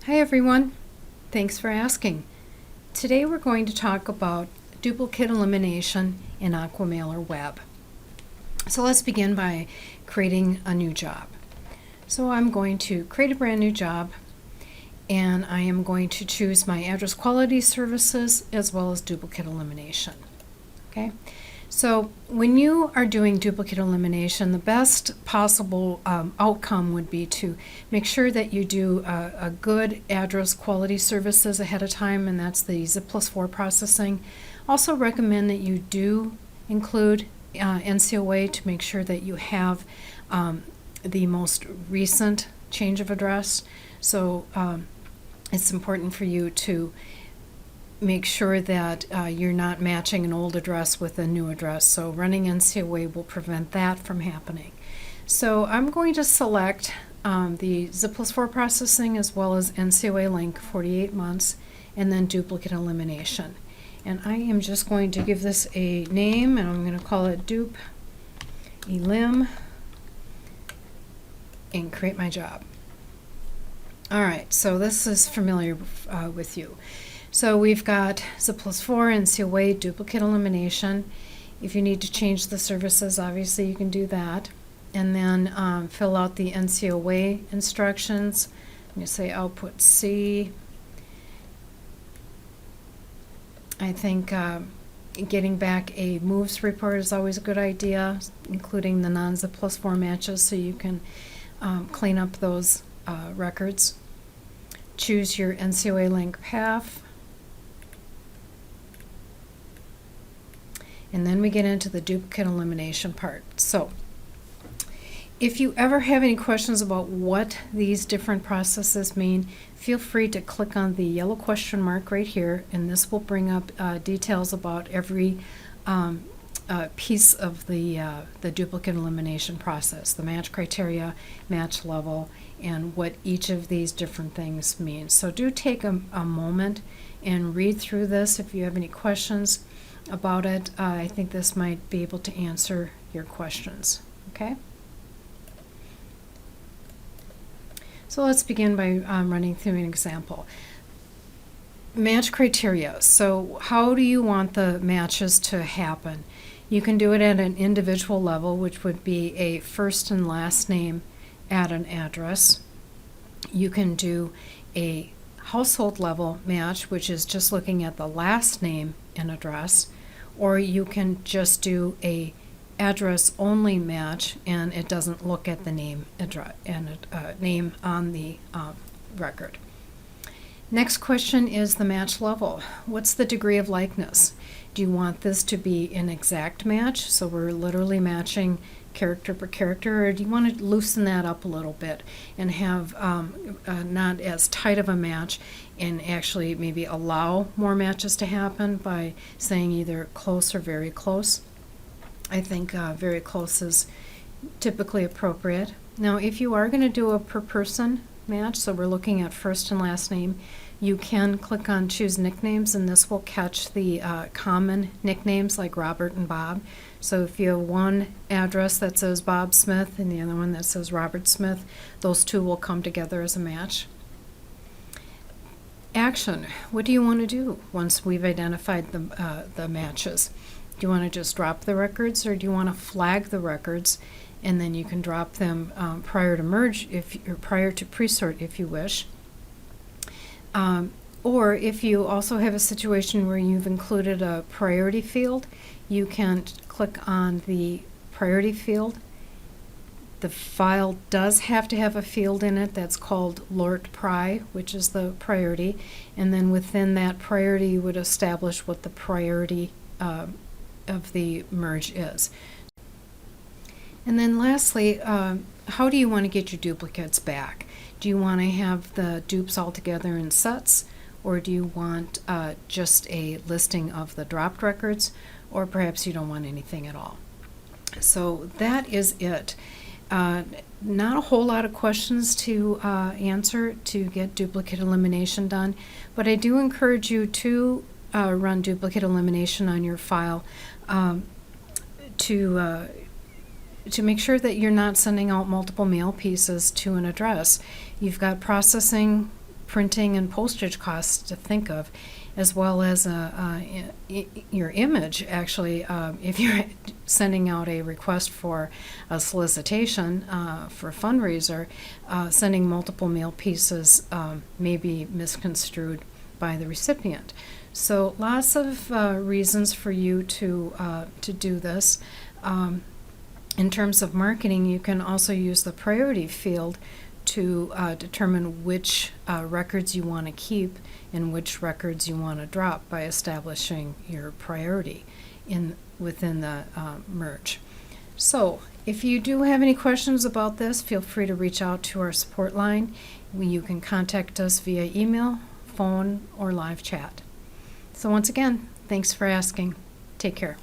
Hi everyone, thanks for asking. Today we're going to talk about duplicate elimination in A-Qua Mailer Web. So let's begin by creating a new job. So I'm going to create a brand new job, and I am going to choose my address quality services as well as duplicate elimination. Okay, so when you are doing duplicate elimination, the best possible outcome would be to make sure that you do a good address quality services ahead of time, and that's the Z+4 processing. Also recommend that you do include NCOA to make sure that you have the most recent change of address. So it's important for you to make sure that you're not matching an old address with a new address. So running NCOA will prevent that from happening. So I'm going to select the Z+4 processing as well as NCOA link 48 months and then duplicate elimination. And I am just going to give this a name, and I'm going to call it dup elim and create my job. All right, so this is familiar with you. So we've got Z+4, NCOA, duplicate elimination. If you need to change the services, obviously you can do that. And then fill out the NCOA instructions. I'm going to say output C. I think getting back a moves report is always a good idea, including the non-Z+4 matches, so you can clean up those records. Choose your NCOA link path. And then we get into the duplicate elimination part. So if you ever have any questions about what these different processes mean, feel free to click on the yellow question mark right here, and this will bring up details about every piece of the duplicate elimination process, the match criteria, match level, and what each of these different things mean. So do take a moment and read through this if you have any questions about it. I think this might be able to answer your questions. Okay? So let's begin by running through an example. Match criteria. So how do you want the matches to happen? You can do it at an individual level, which would be a first and last name at an address. You can do a household level match, which is just looking at the last name and address, or you can just do a address only match and it doesn't look at the name name on the record. Next question is the match level. What's the degree of likeness? Do you want this to be an exact match, so we're literally matching character per character, or do you want to loosen that up a little bit and have not as tight of a match and actually maybe allow more matches to happen by saying either close or very close? I think very close is typically appropriate. Now, if you are going to do a per person match, so we're looking at first and last name, you can click on choose nicknames, and this will catch the common nicknames like Robert and Bob. So if you have one address that says Bob Smith and the other one that says Robert Smith, those two will come together as a match. Action. What do you want to do once we've identified the matches? Do you want to just drop the records, or do you want to flag the records, and then you can drop them prior to merge or prior to pre-sort if you wish? Or if you also have a situation where you've included a priority field, you can click on the priority field. The file does have to have a field in it that's called LORT Pri, which is the priority, and then within that priority you would establish what the priority of the merge is. And then lastly, how do you want to get your duplicates back? Do you want to have the dupes all together in sets, or do you want just a listing of the dropped records, or perhaps you don't want anything at all? So that is it. Not a whole lot of questions to answer to get duplicate elimination done, but I do encourage you to run duplicate elimination on your file to make sure that you're not sending out multiple mail pieces to an address. You've got processing printing and postage costs to think of, as well as your image. Actually, if you're sending out a request for a solicitation for a fundraiser, sending multiple mail pieces may be misconstrued by the recipient. So lots of reasons for you to do this. In terms of marketing, you can also use the priority field to determine which records you want to keep and which records you want to drop by establishing your priority within the merge. So if you do have any questions about this, feel free to reach out to our support line. You can contact us via email, phone, or live chat. So once again, thanks for asking. Take care.